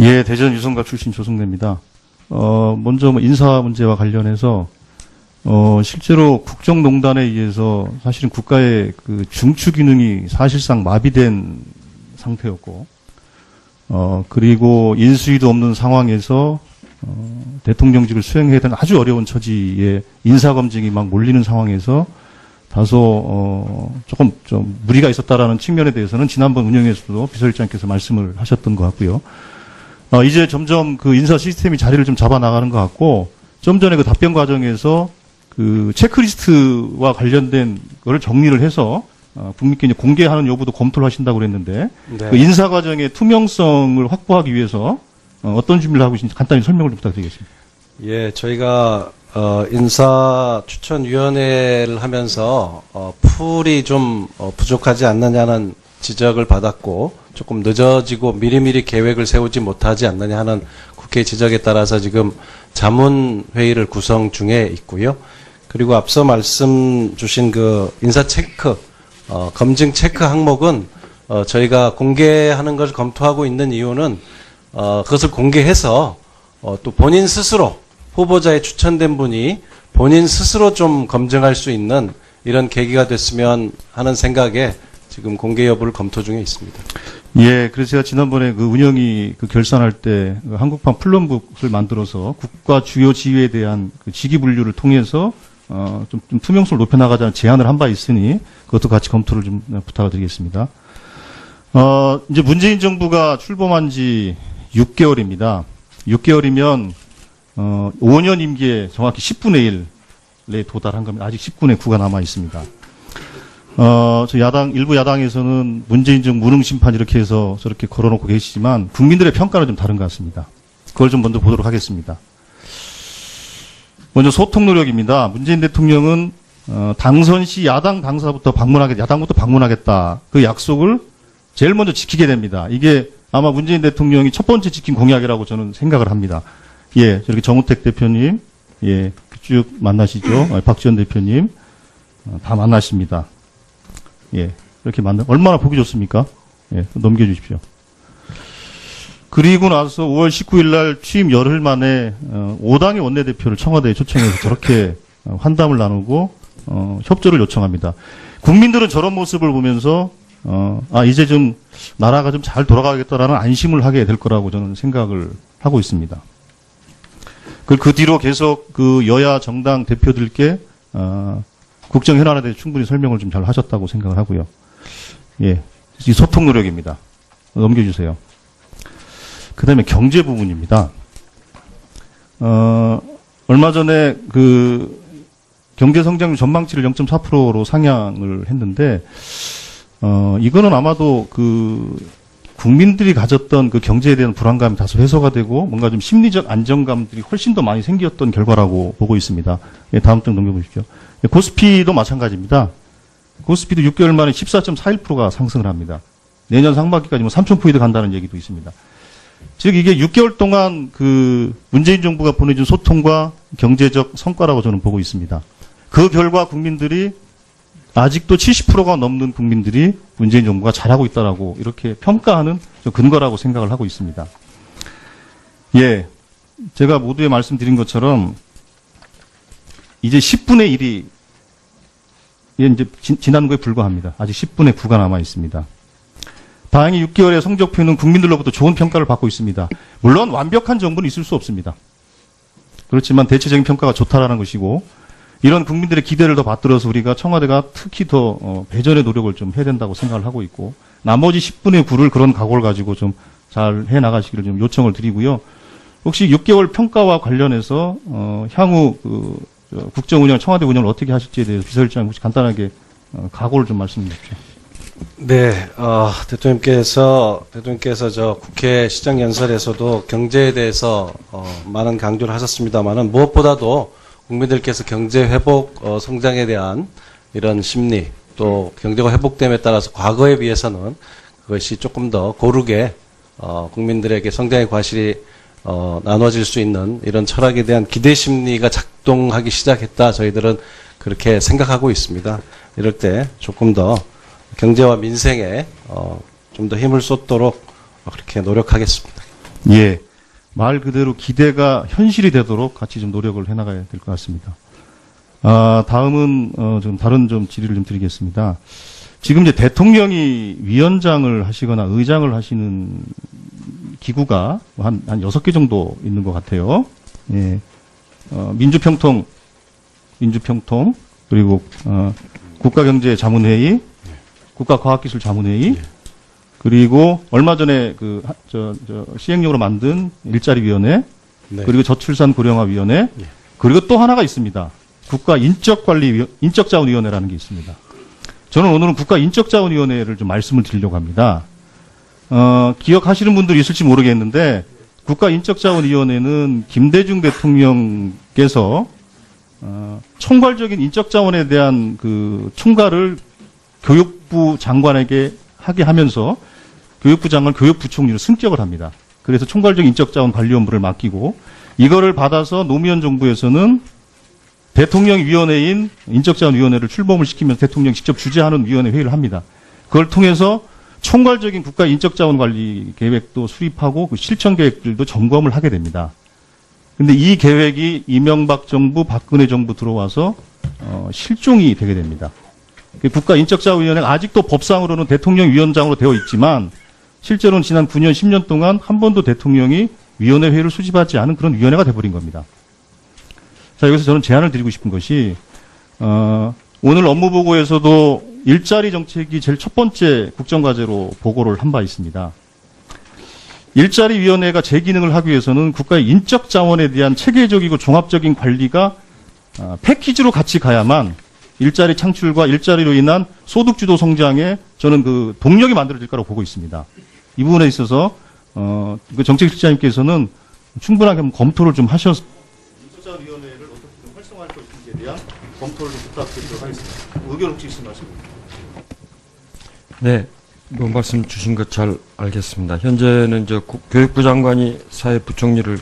예, 대전 유성갑 출신 조승래입니다. 먼저 뭐 인사 문제와 관련해서 실제로 국정농단에 의해서 사실은 국가의 그 중추 기능이 사실상 마비된 상태였고, 그리고 인수위도 없는 상황에서 대통령직을 수행해야 되는 아주 어려운 처지에 인사검증이 막 몰리는 상황에서 다소 조금 좀 무리가 있었다라는 측면에 대해서는 지난번 운영에서도 비서실장께서 말씀을 하셨던 것 같고요. 이제 점점 그 인사 시스템이 자리를 좀 잡아 나가는 것 같고, 좀 전에 그 답변 과정에서 그 체크리스트와 관련된 거를 정리를 해서 국민께 이제 공개하는 여부도 검토를 하신다고 그랬는데, 네. 그 인사 과정의 투명성을 확보하기 위해서 어떤 준비를 하고 계신지 간단히 설명을 좀 부탁드리겠습니다. 예, 저희가 인사추천위원회를 하면서 풀이 좀 부족하지 않느냐는 지적을 받았고, 조금 늦어지고 미리미리 계획을 세우지 못하지 않느냐 하는 국회 지적에 따라서 지금 자문회의를 구성 중에 있고요. 그리고 앞서 말씀 주신 그 인사 체크, 검증 체크 항목은 저희가 공개하는 것을 검토하고 있는 이유는 그것을 공개해서 또 본인 스스로 후보자에 추천된 분이 본인 스스로 좀 검증할 수 있는 이런 계기가 됐으면 하는 생각에 지금 공개 여부를 검토 중에 있습니다. 예, 그래서 제가 지난번에 그 운영이 그 결산할 때 그 한국판 플럼북을 만들어서 국가 주요 지휘에 대한 그 직위 분류를 통해서 좀 투명성을 높여나가자는 제안을 한 바 있으니 그것도 같이 검토를 좀 부탁을 드리겠습니다. 이제 문재인 정부가 출범한 지 6개월입니다. 6개월이면 5년 임기에 정확히 10분의 1에 도달한 겁니다. 아직 10분의 9가 남아 있습니다. 저 일부 야당에서는 문재인 정부 무능 심판 이렇게 해서 저렇게 걸어놓고 계시지만 국민들의 평가는 좀 다른 것 같습니다. 그걸 좀 먼저 보도록 하겠습니다. 먼저 소통 노력입니다. 문재인 대통령은 당선 시 야당부터 방문하겠다. 그 약속을 제일 먼저 지키게 됩니다. 이게 아마 문재인 대통령이 첫 번째 지킨 공약이라고 저는 생각을 합니다. 예, 저렇게 정우택 대표님, 예, 쭉 만나시죠. 박지원 대표님, 다 만나십니다. 예, 이렇게 얼마나 보기 좋습니까? 예, 넘겨주십시오. 그리고 나서 5월 19일 날 취임 열흘 만에 5당의 원내대표를 청와대에 초청해서 저렇게 환담을 나누고 협조를 요청합니다. 국민들은 저런 모습을 보면서 이제 좀 나라가 좀 잘 돌아가겠다라는 안심을 하게 될 거라고 저는 생각을 하고 있습니다. 그 뒤로 계속 그 여야 정당 대표들께 국정 현안에 대해 충분히 설명을 좀 잘 하셨다고 생각을 하고요. 예, 이 소통 노력입니다. 넘겨주세요. 그 다음에 경제 부분입니다. 얼마 전에 그 경제 성장률 전망치를 0.4%로 상향을 했는데, 이거는 아마도 그 국민들이 가졌던 그 경제에 대한 불안감이 다소 해소가 되고 뭔가 좀 심리적 안정감들이 훨씬 더 많이 생겼던 결과라고 보고 있습니다. 예, 다음 장 넘겨보십시오. 예, 코스피도 마찬가지입니다. 코스피도 6개월 만에 14.41%가 상승을 합니다. 내년 상반기까지 뭐 3,000포인트 간다는 얘기도 있습니다. 즉 이게 6개월 동안 그 문재인 정부가 보내준 소통과 경제적 성과라고 저는 보고 있습니다. 그 결과 국민들이 아직도 70%가 넘는 국민들이 문재인 정부가 잘하고 있다라고 이렇게 평가하는 근거라고 생각을 하고 있습니다. 예, 제가 모두에 말씀드린 것처럼 이제 10분의 1이 이제 지난 거에 불과합니다. 아직 10분의 9가 남아 있습니다. 다행히 6개월의 성적표는 국민들로부터 좋은 평가를 받고 있습니다. 물론 완벽한 정부는 있을 수 없습니다. 그렇지만 대체적인 평가가 좋다라는 것이고, 이런 국민들의 기대를 더 받들어서 우리가 청와대가 특히 더 배전의 노력을 좀 해야 된다고 생각을 하고 있고, 나머지 10분의 9를 그런 각오를 가지고 좀 잘 해나가시기를 좀 요청을 드리고요. 혹시 6개월 평가와 관련해서 향후 국정 운영, 청와대 운영을 어떻게 하실지에 대해서 비서실장 혹시 간단하게 각오를 좀 말씀해 주십시오. 네, 대통령께서 저 국회 시정연설에서도 경제에 대해서 많은 강조를 하셨습니다만은 무엇보다도 국민들께서 경제 회복, 성장에 대한 이런 심리, 또 경제가 회복됨에 따라서 과거에 비해서는 그것이 조금 더 고르게 국민들에게 성장의 과실이 나눠질 수 있는 이런 철학에 대한 기대 심리가 작동하기 시작했다. 저희들은 그렇게 생각하고 있습니다. 이럴 때 조금 더 경제와 민생에 좀 더 힘을 쏟도록 그렇게 노력하겠습니다. 예. 말 그대로 기대가 현실이 되도록 같이 좀 노력을 해나가야 될 것 같습니다. 다음은, 좀 다른 좀 질의를 좀 드리겠습니다. 지금 이제 대통령이 위원장을 하시거나 의장을 하시는 기구가 한 6개 정도 있는 것 같아요. 예. 민주평통, 그리고, 국가경제자문회의, 국가과학기술자문회의, 그리고 얼마 전에 시행령으로 만든 일자리위원회, 네. 그리고 저출산고령화위원회, 그리고 또 하나가 있습니다. 인적자원위원회라는 게 있습니다. 저는 오늘은 국가인적자원위원회를 좀 말씀을 드리려고 합니다. 기억하시는 분들이 있을지 모르겠는데, 국가인적자원위원회는 김대중 대통령께서, 총괄적인 인적자원에 대한 그 총괄을 교육부 장관에게 하게 하면서 교육부 장관 교육부총리로 승격을 합니다. 그래서 총괄적 인적자원 관리본부를 맡기고 이거를 받아서 노무현 정부에서는 대통령 위원회인 인적자원위원회를 출범을 시키면서 대통령이 직접 주재하는 위원회 회의를 합니다. 그걸 통해서 총괄적인 국가 인적자원 관리 계획도 수립하고 그 실천 계획들도 점검을 하게 됩니다. 근데 이 계획이 이명박 정부, 박근혜 정부 들어와서 실종이 되게 됩니다. 국가인적자원위원회가 아직도 법상으로는 대통령 위원장으로 되어 있지만 실제로는 지난 9년, 10년 동안 한 번도 대통령이 위원회 회의를 수집하지 않은 그런 위원회가 돼버린 겁니다. 자, 여기서 저는 제안을 드리고 싶은 것이 오늘 업무보고에서도 일자리 정책이 제일 첫 번째 국정과제로 보고를 한 바 있습니다. 일자리위원회가 제 기능을 하기 위해서는 국가의 인적자원에 대한 체계적이고 종합적인 관리가 패키지로 같이 가야만 일자리 창출과 일자리로 인한 소득주도 성장에 저는 그 동력이 만들어질 거라고 보고 있습니다. 이 부분에 있어서 그 정책실장님께서는 충분하게 한번 검토를 좀 하셔서 인적자원위원회를 어떻게 좀 활성화할 것인지에 대한 검토를 좀 부탁드리도록 하겠습니다. 의견 혹시 있으면 말씀해 주세요. 네, 뭐 말씀 주신 것 잘 알겠습니다. 현재는 교육부 장관이 사회부총리를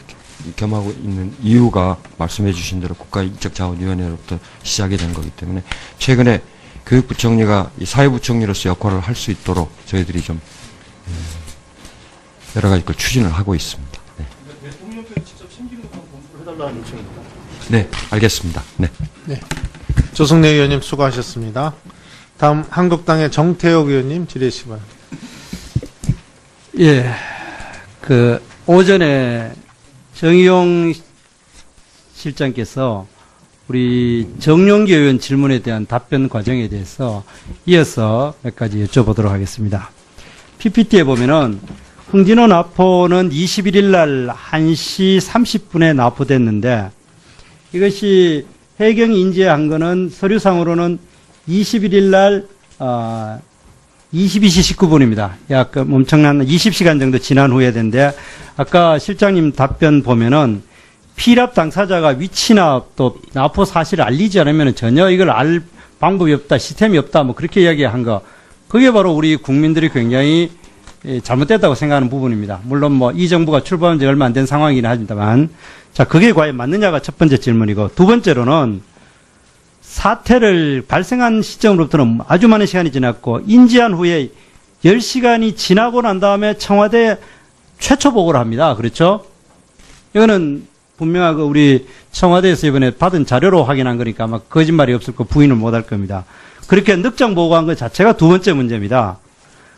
겸하고 있는 이유가 말씀해 주신 대로 국가인적자원위원회로부터 시작이 된 거기 때문에 최근에 교육부총리가 이 사회부총리로서 역할을 할 수 있도록 저희들이 좀 여러 가지 걸 추진을 하고 있습니다. 네. 대통령께서 직접 챙기는 것 검토를 해달라는 요청입니다. 네, 알겠습니다. 네. 네. 조승래 의원님 수고하셨습니다. 다음 한국당의 정태욱 의원님 질의하시기 바랍니다. 예, 오전에 정의용 실장께서 우리 정용기 의원 질문에 대한 답변 과정에 대해서 이어서 몇 가지 여쭤보도록 하겠습니다. PPT에 보면은 흥진호 납포는 21일 날 1시 30분에 납포됐는데 이것이 해경이 인지한 거는 서류상으로는 21일 날 22시 19분입니다. 약간 엄청난 20시간 정도 지난 후에 된데 아까 실장님 답변 보면은 피랍 당사자가 위치나 또 납포 사실을 알리지 않으면 전혀 이걸 알 방법이 없다, 시스템이 없다, 뭐 그렇게 이야기한 거. 그게 바로 우리 국민들이 굉장히 잘못됐다고 생각하는 부분입니다. 물론 뭐 이 정부가 출범한 지 얼마 안 된 상황이긴 하지만 자, 그게 과연 맞느냐가 첫 번째 질문이고 두 번째로는 사태를 발생한 시점으로부터는 아주 많은 시간이 지났고 인지한 후에 10시간이 지나고 난 다음에 청와대에 최초 보고를 합니다. 그렇죠? 이거는 분명하게 우리 청와대에서 이번에 받은 자료로 확인한 거니까 아마 거짓말이 없을 거 부인을 못할 겁니다. 그렇게 늑장 보고한 것 자체가 두 번째 문제입니다.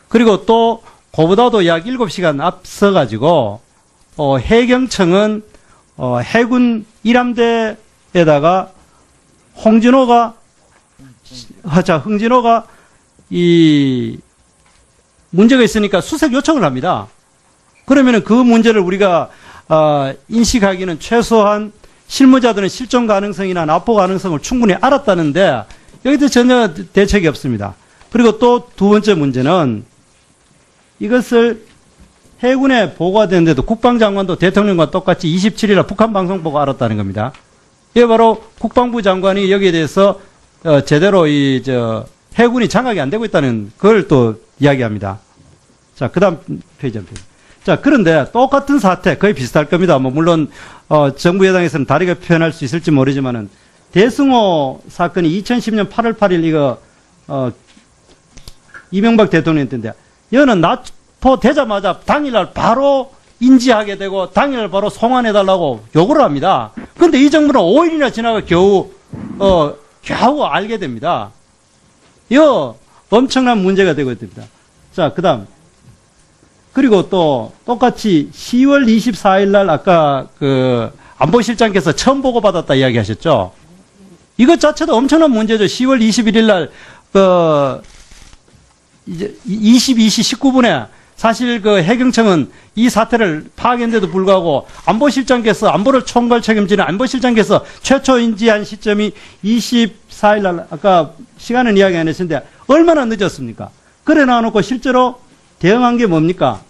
그리고 또 그보다도 약 7시간 앞서가지고 해경청은 해군 1함대에다가 흥진호가 이 문제가 있으니까 수색 요청을 합니다. 그러면은 그 문제를 우리가 인식하기는 최소한 실무자들은 실종 가능성이나 납포 가능성을 충분히 알았다는데 여기도 전혀 대책이 없습니다. 그리고 또 두 번째 문제는 이것을 해군에 보고가 됐는데도 국방장관도 대통령과 똑같이 27일날 북한 방송 보고 알았다는 겁니다. 이게 바로 국방부 장관이 여기에 대해서 제대로 해군이 장악이 안 되고 있다는 걸 또 이야기합니다. 자, 그다음 페이지 한 페이지. 자, 그런데 똑같은 사태 거의 비슷할 겁니다. 뭐 물론 정부 여당에서는 다르게 표현할 수 있을지 모르지만은 대승호 사건이 2010년 8월 8일 이거 이명박 대통령 때인데 여는 납포 되자마자 당일날 바로 인지하게 되고 당일 바로 송환해달라고 요구를 합니다. 그런데 이 정부는 5일이나 지나가 겨우 알게 됩니다. 이거 엄청난 문제가 되고 있습니다. 자, 그 다음. 그리고 또 똑같이 10월 24일 날 아까 그 안보실장께서 처음 보고받았다 이야기 하셨죠? 이것 자체도 엄청난 문제죠. 10월 21일 날, 이제 22시 19분에 사실 그 해경청은 이 사태를 파악했는데도 불구하고 안보실장께서 안보를 총괄 책임지는 안보실장께서 최초 인지한 시점이 24일 날 아까 시간은 이야기 안 했는데 얼마나 늦었습니까? 그래 놔놓고 실제로 대응한 게 뭡니까?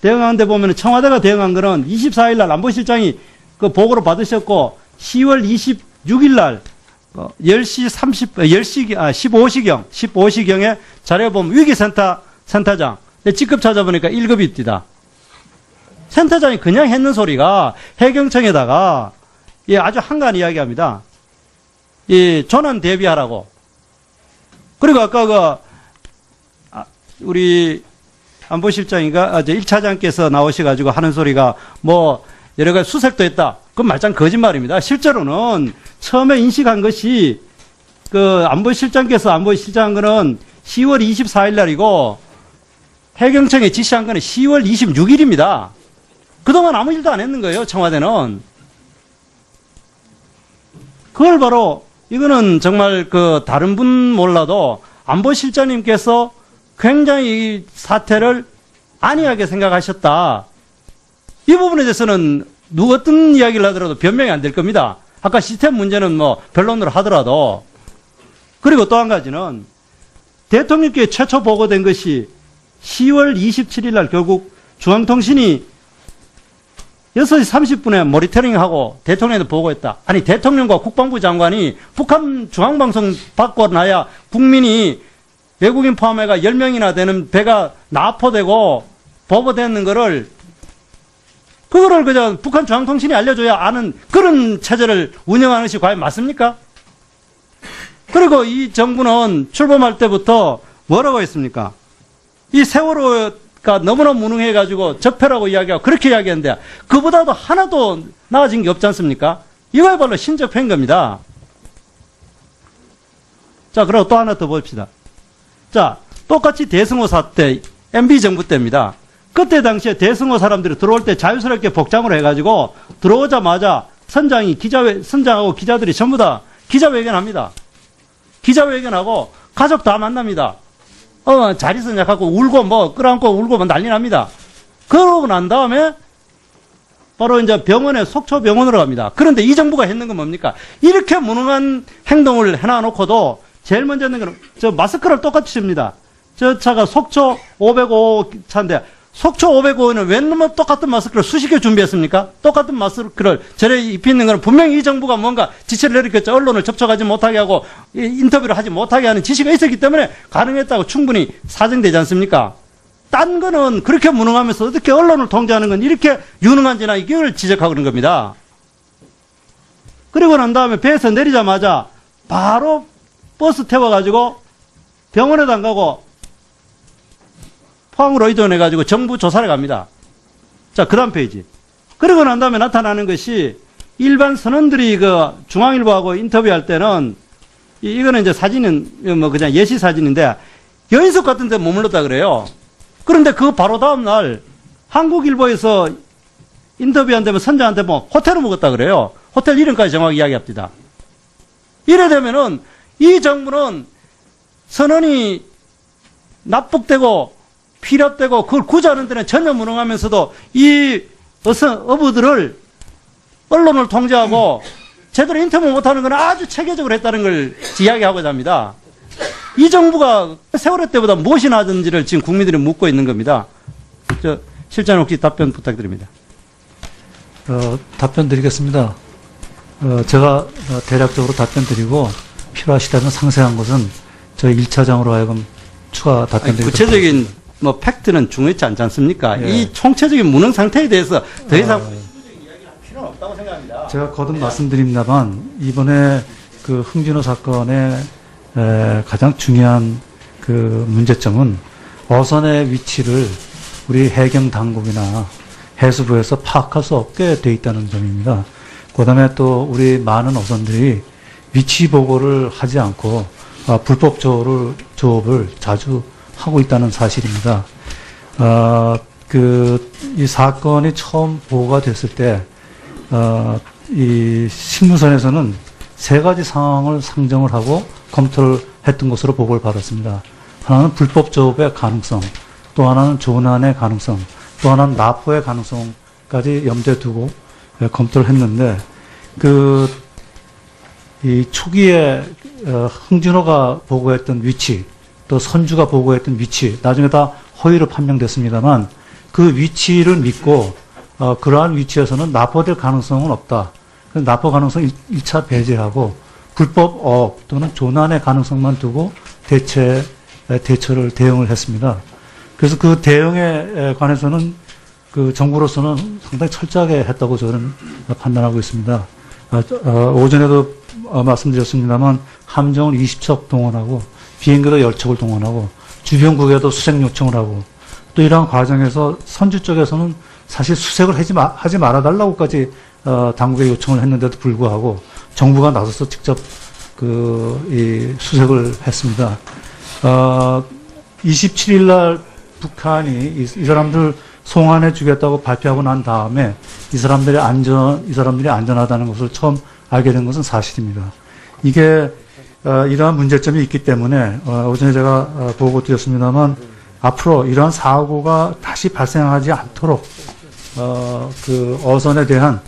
대응한 데 보면 청와대가 대응한 거는 24일 날 안보실장이 그 보고를 받으셨고 10월 26일 날 15시경에 자료에 보면 위기센터장 직급 찾아보니까 1급이 띠다. 센터장이 그냥 했는 소리가 해경청에다가 아주 한가한 이야기합니다. 전환 대비하라고. 그리고 아까 우리 안보실장이가 1차장께서 나오셔가지고 하는 소리가 뭐 여러 가지 수색도 했다. 그건 말짱 거짓말입니다. 실제로는 처음에 인식한 것이 그 안보실장께서 안보실장한 거는 10월 24일 날이고 해경청에 지시한 거는 10월 26일입니다. 그동안 아무 일도 안 했는 거예요, 청와대는. 그걸 바로, 이거는 정말 그 다른 분 몰라도 안보실장님께서 굉장히 이 사태를 안이하게 생각하셨다. 이 부분에 대해서는 어떤 이야기를 하더라도 변명이 안 될 겁니다. 아까 시스템 문제는 뭐 변론으로 하더라도. 그리고 또 한 가지는 대통령께 최초 보고된 것이 10월 27일 날 결국 중앙통신이 6시 30분에 모니터링하고 대통령한테 보고했다. 아니 대통령과 국방부 장관이 북한 중앙방송 받고 나야 국민이 외국인 포함해가 10명이나 되는 배가 납포되고 보고되는 거를 그거를 그냥 북한 중앙통신이 알려줘야 아는 그런 체제를 운영하는 것이 과연 맞습니까? 그리고 이 정부는 출범할 때부터 뭐라고 했습니까? 이 세월호가 너무나 무능해가지고 적폐라고 이야기하고 그렇게 이야기했는데 그보다도 하나도 나아진 게 없지 않습니까? 이거야말로 신적폐인 겁니다. 자, 그리고 또 하나 더 봅시다. 자, 똑같이 대승호 사태, MB 정부 때입니다. 그때 당시에 대승호 사람들이 들어올 때 자유스럽게 복장을 해가지고 들어오자마자 선장하고 기자들이 전부 다 기자회견합니다. 기자회견하고 가족 다 만납니다. 자리 선약하고 울고 뭐 끌어안고 울고 뭐 난리 납니다. 그러고 난 다음에 바로 이제 속초 병원으로 갑니다. 그런데 이 정부가 했는 건 뭡니까? 이렇게 무능한 행동을 해놔놓고도 제일 먼저 했는 건 저 마스크를 똑같이 씁니다. 저 차가 속초 505 차인데 속초 505는 왜 너무 똑같은 마스크를 수십 개 준비했습니까? 똑같은 마스크를 저래 입히는 건 분명히 이 정부가 뭔가 지시를 내렸겠죠. 언론을 접촉하지 못하게 하고 인터뷰를 하지 못하게 하는 지시가 있었기 때문에 가능했다고 충분히 사정되지 않습니까? 딴 거는 그렇게 무능하면서 어떻게 언론을 통제하는 건 이렇게 유능한지나 이걸 지적하고 그런 겁니다. 그리고 난 다음에 배에서 내리자마자 바로 버스 태워가지고 병원에도 안 가고 포항으로 이동해가지고 정부 조사를 갑니다. 자, 그 다음 페이지. 그러고 난 다음에 나타나는 것이 일반 선원들이 그 중앙일보하고 인터뷰할 때는 이거는 이제 사진은 뭐 그냥 예시 사진인데 여인숙 같은 데 머물렀다 그래요. 그런데 그 바로 다음 날 한국일보에서 인터뷰한다면 선장한테 뭐 호텔을 묵었다 그래요. 호텔 이름까지 정확히 이야기합니다. 이래 되면은 이 정부는 선원이 납북되고 피랍되고 그걸 구제하는 데는 전혀 무능하면서도 이 어부들을 언론을 통제하고 제대로 인터뷰 못하는 건 아주 체계적으로 했다는 걸 이야기하고자 합니다. 이 정부가 세월호 때보다 무엇이 나았는지를 지금 국민들이 묻고 있는 겁니다. 실장님 혹시 답변 부탁드립니다. 답변 드리겠습니다. 제가 대략적으로 답변 드리고 필요하시다면 상세한 것은 저희 1차장으로 하여금 추가 답변 드리겠습니다. 구체적인 뭐 팩트는 중요하지 않지 않습니까? 예. 이 총체적인 무능 상태에 대해서 더 이상 이야기할 필요는 없다고 생각합니다. 제가 거듭 말씀드립니다만 이번에 그 흥진호 사건의 가장 중요한 그 문제점은 어선의 위치를 우리 해경 당국이나 해수부에서 파악할 수 없게 돼 있다는 점입니다. 그다음에 또 우리 많은 어선들이 위치 보고를 하지 않고 불법 조업을 자주 하고 있다는 사실입니다. 이 사건이 처음 보고가 됐을 때, 이 실무선에서는 세 가지 상황을 상정을 하고 검토를 했던 것으로 보고를 받았습니다. 하나는 불법 조업의 가능성, 또 하나는 조난의 가능성, 또 하나는 납포의 가능성까지 염두에 두고 검토를 했는데, 이 초기에 흥준호가 보고했던 위치, 또 선주가 보고했던 위치, 나중에 다 허위로 판명됐습니다만 그 위치를 믿고 그러한 위치에서는 납포될 가능성은 없다. 납포 가능성 1차 배제하고 불법 어업 또는 조난의 가능성만 두고 대응을 했습니다. 그래서 그 대응에 관해서는 그 정부로서는 상당히 철저하게 했다고 저는 판단하고 있습니다. 오전에도 말씀드렸습니다만 함정을 20척 동원하고 비행기도 10척을 동원하고 주변국에도 수색 요청을 하고 또 이러한 과정에서 선주 쪽에서는 사실 수색을 하지 말아달라고까지 당국에 요청을 했는데도 불구하고 정부가 나서서 직접 이 수색을 했습니다. 27일 날 북한이 이 사람들 송환해 주겠다고 발표하고 난 다음에 이 사람들이 안전하다는 것을 처음 알게 된 것은 사실입니다. 이게 이러한 문제점이 있기 때문에 오전에 제가 보고 드렸습니다만 앞으로 이러한 사고가 다시 발생하지 않도록 그 어선에 대한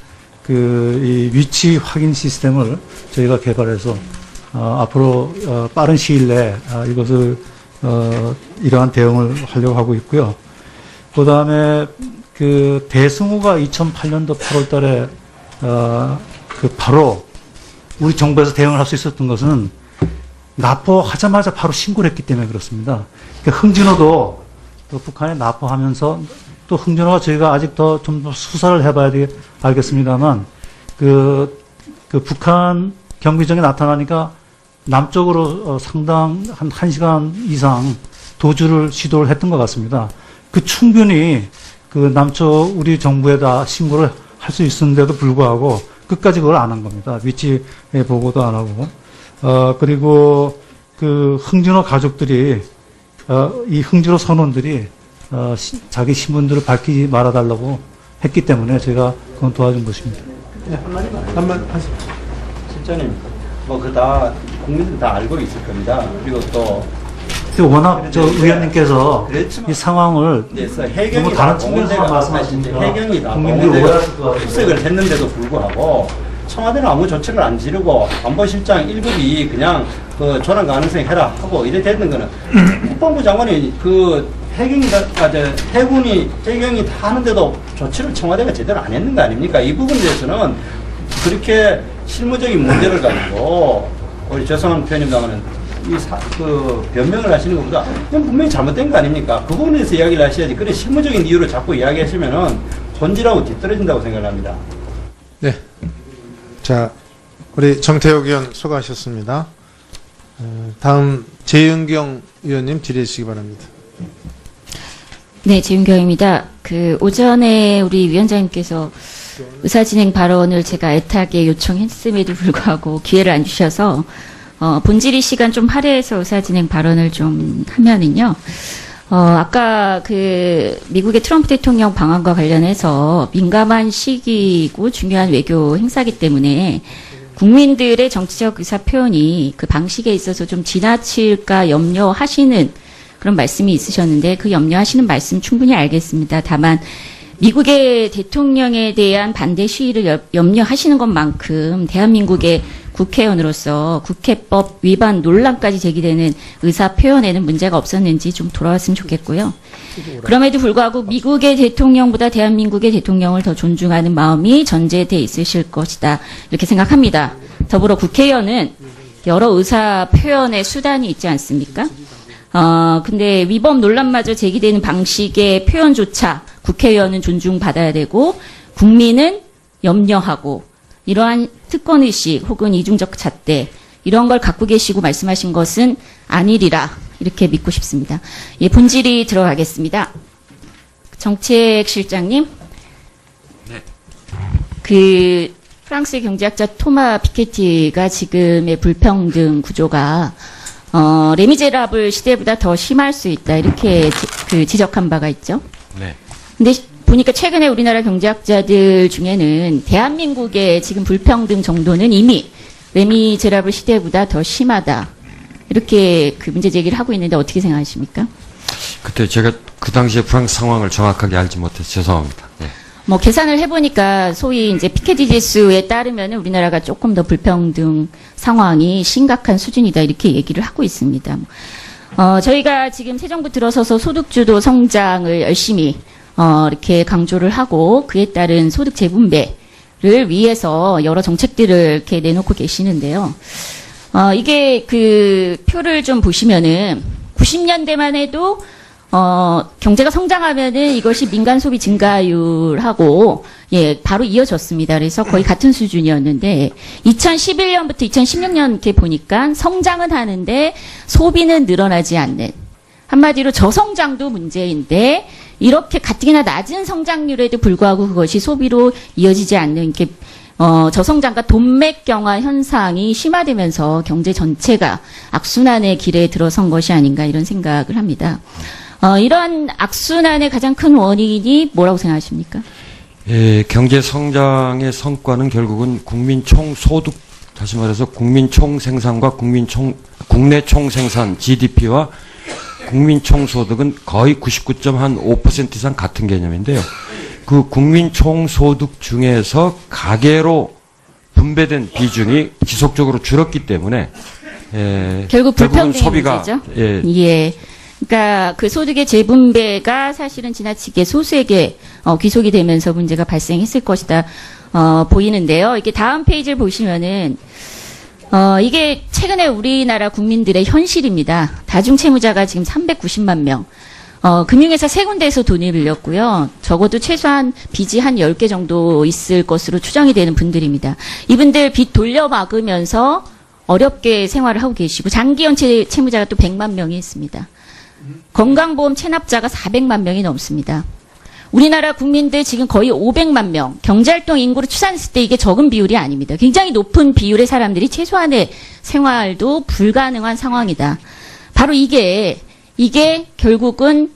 이 위치 확인 시스템을 저희가 개발해서 앞으로 빠른 시일 내에 이것을 이러한 대응을 하려고 하고 있고요. 그 다음에 그 대승우가 2008년도 8월 달에 바로 우리 정부에서 대응을 할 수 있었던 것은 납포하자마자 바로 신고를 했기 때문에 그렇습니다. 흥진호도 또 북한에 납포하면서 또 흥진호가 저희가 아직 더 좀 더 수사를 해봐야 알겠습니다만 그 북한 경비정이 나타나니까 남쪽으로 상당 한 1시간 이상 도주를 시도를 했던 것 같습니다. 충분히 남쪽 우리 정부에다 신고를 할 수 있었는데도 불구하고 끝까지 그걸 안 한 겁니다. 위치 보고도 안 하고. 그리고 흥진호 가족들이, 이 흥진호 선원들이, 자기 신분들을 밝히지 말아달라고 했기 때문에 제가 그건 도와준 것입니다. 네, 한마디 하시죠. 실장님, 다 국민들은 다 알고 있을 겁니다. 그리고 또 워낙 의원님께서 이 상황을 해경이 다른 측면에서 말씀하시니까 해경이 국민들이 오해할 것 같아요. 수색을 했는데도 불구하고 청와대는 아무 조치를 안 지르고 안보실장 1급이 그냥 조난 가능성이 해라 하고 이래 됐는 거는 국방부 장관이 해경이 다 하는데도 조치를 청와대가 제대로 안 했는 거 아닙니까? 이 부분에 대해서는 그렇게 실무적인 문제를 가지고 우리 죄송한 표현입니다만은 변명을 하시는 것보다 그냥 분명히 잘못된 거 아닙니까? 그 부분에 대해서 이야기를 하셔야지. 그래 실무적인 이유를 자꾸 이야기하시면은 본질하고 뒤떨어진다고 생각을 합니다. 네. 자, 우리 정태욱 의원 수고하셨습니다. 다음 재윤경 의원님 질의해 주시기 바랍니다. 네, 재윤경입니다. 오전에 우리 위원장님께서 의사진행 발언을 제가 애타게 요청했음에도 불구하고 기회를 안 주셔서 본질의 시간 좀 할애해서 의사진행 발언을 좀 하면은요. 아까 미국의 트럼프 대통령 방한과 관련해서 민감한 시기고 중요한 외교 행사기 때문에 국민들의 정치적 의사 표현이 그 방식에 있어서 좀 지나칠까 염려하시는 그런 말씀이 있으셨는데 그 염려하시는 말씀 충분히 알겠습니다. 다만 미국의 대통령에 대한 반대 시위를 염려하시는 것만큼 대한민국의 국회의원으로서 국회법 위반 논란까지 제기되는 의사 표현에는 문제가 없었는지 좀 돌아왔으면 좋겠고요. 그럼에도 불구하고 미국의 대통령보다 대한민국의 대통령을 더 존중하는 마음이 전제돼 있으실 것이다. 이렇게 생각합니다. 더불어 국회의원은 여러 의사 표현의 수단이 있지 않습니까? 근데 위법 논란마저 제기되는 방식의 표현조차 국회의원은 존중받아야 되고 국민은 염려하고 이러한 특권의식 혹은 이중적 잣대 이런 걸 갖고 계시고 말씀하신 것은 아니리라 이렇게 믿고 싶습니다. 본질이 들어가겠습니다. 정책실장님, 그 프랑스의 경제학자 토마 피케티가 지금의 불평등 구조가 레미제라블 시대보다 더 심할 수 있다 이렇게 지적한 바가 있죠. 네. 근데 보니까 최근에 우리나라 경제학자들 중에는 대한민국의 지금 불평등 정도는 이미 레미제라블 시대보다 더 심하다 이렇게 그 문제 제기를 하고 있는데 어떻게 생각하십니까? 그때 제가 그 당시에 프랑스 상황을 정확하게 알지 못해서 죄송합니다. 예. 뭐 계산을 해보니까 소위 이제 피케티 지수에 따르면 우리나라가 조금 더 불평등 상황이 심각한 수준이다 이렇게 얘기를 하고 있습니다. 저희가 지금 새 정부 들어서서 소득주도 성장을 열심히 이렇게 강조를 하고 그에 따른 소득 재분배를 위해서 여러 정책들을 이렇게 내놓고 계시는데요. 이게 그 표를 좀 보시면은 90년대만 해도 경제가 성장하면은 이것이 민간 소비 증가율하고 예, 바로 이어졌습니다. 그래서 거의 같은 수준이었는데 2011년부터 2016년 이렇게 보니까 성장은 하는데 소비는 늘어나지 않는 한마디로 저성장도 문제인데 이렇게 가뜩이나 낮은 성장률에도 불구하고 그것이 소비로 이어지지 않는 이렇게 저성장과 돈맥경화 현상이 심화되면서 경제 전체가 악순환의 길에 들어선 것이 아닌가 이런 생각을 합니다. 이런 악순환의 가장 큰 원인이 뭐라고 생각하십니까? 예, 경제 성장의 성과는 결국은 국민 총 소득, 다시 말해서 국민 총 생산과 국내 총 생산 GDP와 국민 총 소득은 거의 99.5% 이상 같은 개념인데요. 그 국민 총 소득 중에서 가계로 분배된 비중이 지속적으로 줄었기 때문에 결국 결국은 불평등의 소비가 문제죠. 예, 예. 그러니까 그 소득의 재분배가 사실은 지나치게 소수에게 귀속이 되면서 문제가 발생했을 것이다 보이는데요. 이게 다음 페이지를 보시면은 이게 최근에 우리나라 국민들의 현실입니다. 다중채무자가 지금 390만 명. 금융회사 세 군데에서 돈을 빌렸고요. 적어도 최소한 빚이 한 10개 정도 있을 것으로 추정이 되는 분들입니다. 이분들 빚 돌려막으면서 어렵게 생활을 하고 계시고 장기연체 채무자가 또 100만 명이 있습니다. 건강보험 체납자가 400만 명이 넘습니다. 우리나라 국민들 지금 거의 500만 명, 경제활동 인구를 추산했을 때 이게 적은 비율이 아닙니다. 굉장히 높은 비율의 사람들이 최소한의 생활도 불가능한 상황이다. 바로 이게 결국은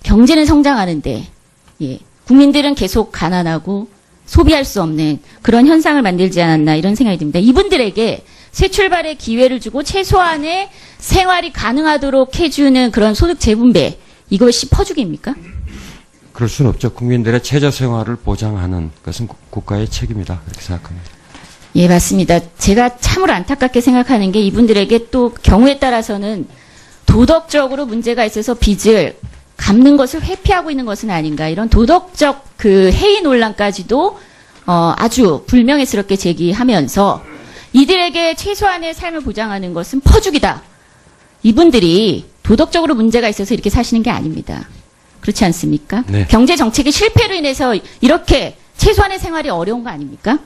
경제는 성장하는데, 예, 국민들은 계속 가난하고 소비할 수 없는 그런 현상을 만들지 않았나 이런 생각이 듭니다. 이분들에게 새 출발의 기회를 주고 최소한의 생활이 가능하도록 해주는 그런 소득 재분배, 이것이 퍼주기입니까? 그럴 수는 없죠. 국민들의 최저 생활을 보장하는 것은 국가의 책임이다. 그렇게 생각합니다. 예, 맞습니다. 제가 참으로 안타깝게 생각하는 게 이분들에게 또 경우에 따라서는 도덕적으로 문제가 있어서 빚을 갚는 것을 회피하고 있는 것은 아닌가 이런 도덕적 그 해이 논란까지도 아주 불명예스럽게 제기하면서 이들에게 최소한의 삶을 보장하는 것은 퍼주기다. 이분들이 도덕적으로 문제가 있어서 이렇게 사시는 게 아닙니다. 그렇지 않습니까? 네. 경제 정책의 실패로 인해서 이렇게 최소한의 생활이 어려운 거 아닙니까?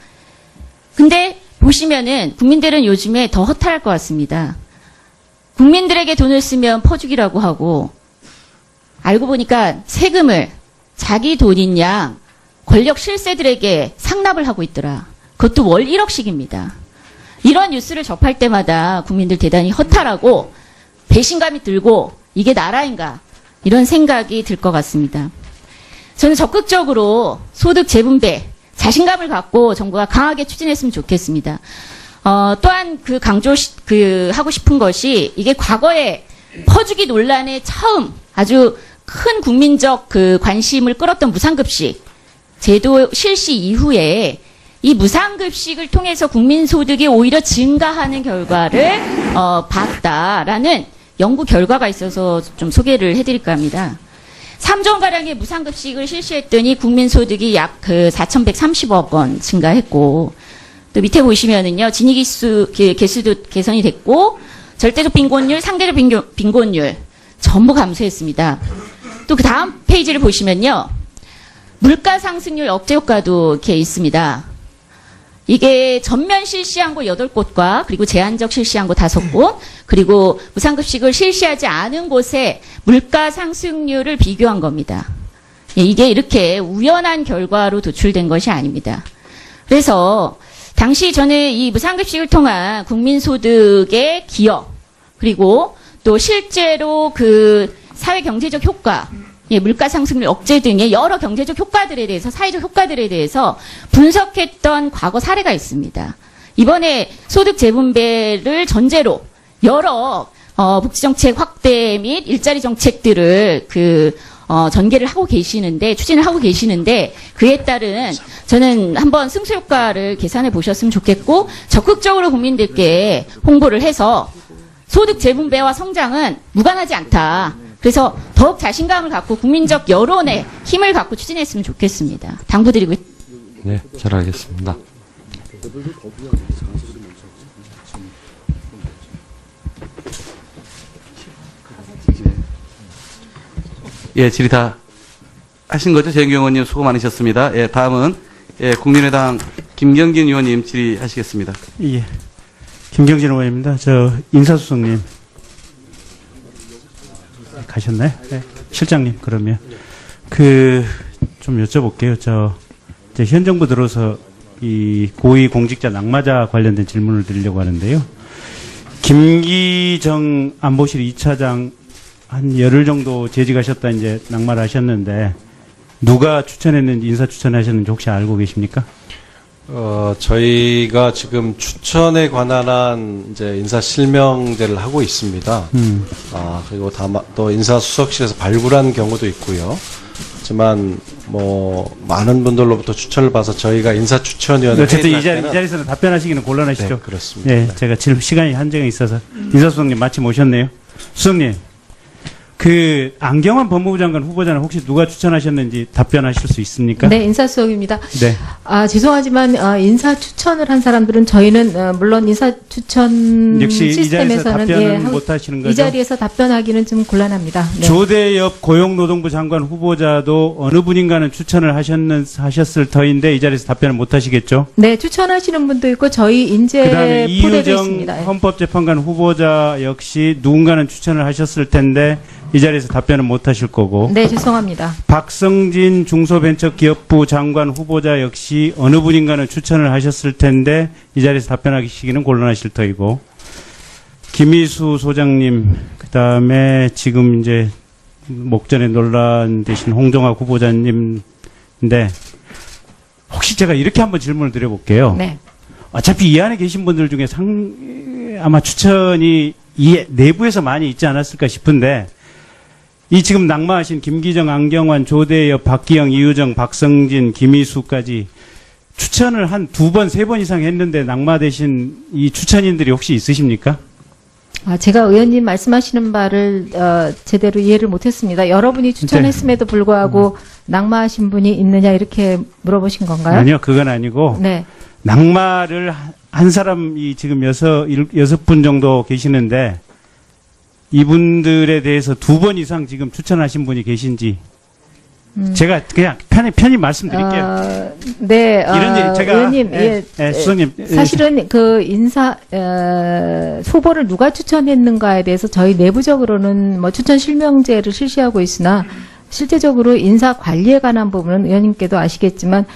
근데 보시면은 국민들은 요즘에 더 허탈할 것 같습니다. 국민들에게 돈을 쓰면 퍼주기라고 하고 알고 보니까 세금을 자기 돈인 양 권력 실세들에게 상납을 하고 있더라. 그것도 월 1억씩입니다. 이런 뉴스를 접할 때마다 국민들 대단히 허탈하고 배신감이 들고 이게 나라인가 이런 생각이 들 것 같습니다. 저는 적극적으로 소득 재분배 자신감을 갖고 정부가 강하게 추진했으면 좋겠습니다. 또한 하고 싶은 것이 이게 과거에 퍼주기 논란에 처음 아주 큰 국민적 관심을 끌었던 무상급식 제도 실시 이후에 이 무상급식을 통해서 국민소득이 오히려 증가하는 결과를 봤다라는 연구 결과가 있어서 좀 소개를 해드릴까 합니다. 3조 원가량의 무상급식을 실시했더니 국민소득이 약 4,130억 원 증가했고 또 밑에 보시면은요 진위 개수도 개선이 됐고 절대적 빈곤율, 상대적 빈곤율 전부 감소했습니다. 또 그 다음 페이지를 보시면요 물가 상승률 억제 효과도 이렇게 있습니다. 이게 전면 실시한 곳 8곳과 그리고 제한적 실시한 곳 5곳 그리고 무상급식을 실시하지 않은 곳의 물가 상승률을 비교한 겁니다. 예, 이게 이렇게 우연한 결과로 도출된 것이 아닙니다. 그래서 당시 저는 이 무상급식을 통한 국민소득의 기여, 그리고 또 실제로 그 사회 경제적 효과, 예, 물가 상승률 억제 등의 여러 경제적 효과들에 대해서, 사회적 효과들에 대해서 분석했던 과거 사례가 있습니다. 이번에 소득 재분배를 전제로 여러 복지정책 확대 및 일자리 정책들을 전개를 하고 계시는데, 추진을 하고 계시는데, 그에 따른 저는 한번 승수 효과를 계산해 보셨으면 좋겠고, 적극적으로 국민들께 홍보를 해서 소득 재분배와 성장은 무관하지 않다. 그래서 더욱 자신감을 갖고 국민적 여론에 힘을 갖고 추진했으면 좋겠습니다. 당부드리고 네, 잘 알겠습니다. 예, 질의 다 하신 거죠? 재경기 의원님 수고 많으셨습니다. 예, 다음은 국민의당 김경진 의원님 질의하시겠습니다. 예. 김경진 의원입니다. 인사수석님. 가셨나요? 네. 실장님, 그러면. 좀 여쭤볼게요. 이제 현 정부 들어서 이 고위 공직자 낙마자 관련된 질문을 드리려고 하는데요. 김기정 안보실 2차장 한 열흘 정도 재직하셨다 이제 낙마를 하셨는데, 누가 추천했는지, 인사 추천하셨는지 혹시 알고 계십니까? 저희가 지금 추천에 관한 이제 인사 실명제를 하고 있습니다. 그리고 또 인사수석실에서 발굴한 경우도 있고요. 하지만 많은 분들로부터 추천을 봐서 저희가 인사추천위원회 어쨌든 이 자리에서는 답변하시기는 곤란하시죠? 네, 그렇습니다. 네, 제가 지금 시간이 한정이 있어서 인사수석님 마침 오셨네요. 수석님, 안경환 법무부 장관 후보자는 혹시 누가 추천하셨는지 답변하실 수 있습니까? 네, 인사수석입니다. 네. 죄송하지만 인사 추천을 한 사람들은 저희는 물론 인사 추천 역시 시스템에서는 이 자리에서 답변은 못 하시는 거죠? 이 자리에서 답변하기는 좀 곤란합니다. 네. 조대엽 고용노동부 장관 후보자도 어느 분인가는 추천을 하셨을 터인데 이 자리에서 답변을 못 하시겠죠? 네, 추천하시는 분도 있고 저희 인재 그다음에 포대도 이유정 있습니다. 네. 헌법재판관 후보자 역시 누군가는 추천을 하셨을 텐데 이 자리에서 답변은 못 하실 거고. 네, 죄송합니다. 박성진 중소벤처기업부 장관 후보자 역시 어느 분인가는 추천을 하셨을 텐데 이 자리에서 답변하시기는 곤란하실 터이고. 김희수 소장님, 그다음에 지금 이제 목전에 논란되신 홍정학 후보자님인데 혹시 제가 이렇게 한번 질문을 드려볼게요. 네. 어차피 이 안에 계신 분들 중에 아마 추천이 이 내부에서 많이 있지 않았을까 싶은데 이 지금 낙마하신 김기정, 안경환, 조대엽, 박기영, 이유정, 박성진, 김희수까지 추천을 한 2번, 3번 이상 했는데 낙마되신 이 추천인들이 혹시 있으십니까? 제가 의원님 말씀하시는 바를 제대로 이해를 못했습니다. 여러분이 추천했음에도 불구하고 낙마하신 분이 있느냐 이렇게 물어보신 건가요? 아니요, 그건 아니고 네. 낙마를 한 사람이 지금 6분 정도 계시는데 이분들에 대해서 2번 이상 지금 추천하신 분이 계신지 제가 그냥 편히 말씀드릴게요. 네, 이런 제가 의원님, 수석님, 사실은 인사 후보를 누가 추천했는가에 대해서 저희 내부적으로는 추천 실명제를 실시하고 있으나 실제적으로 인사 관리에 관한 부분은 의원님께도 아시겠지만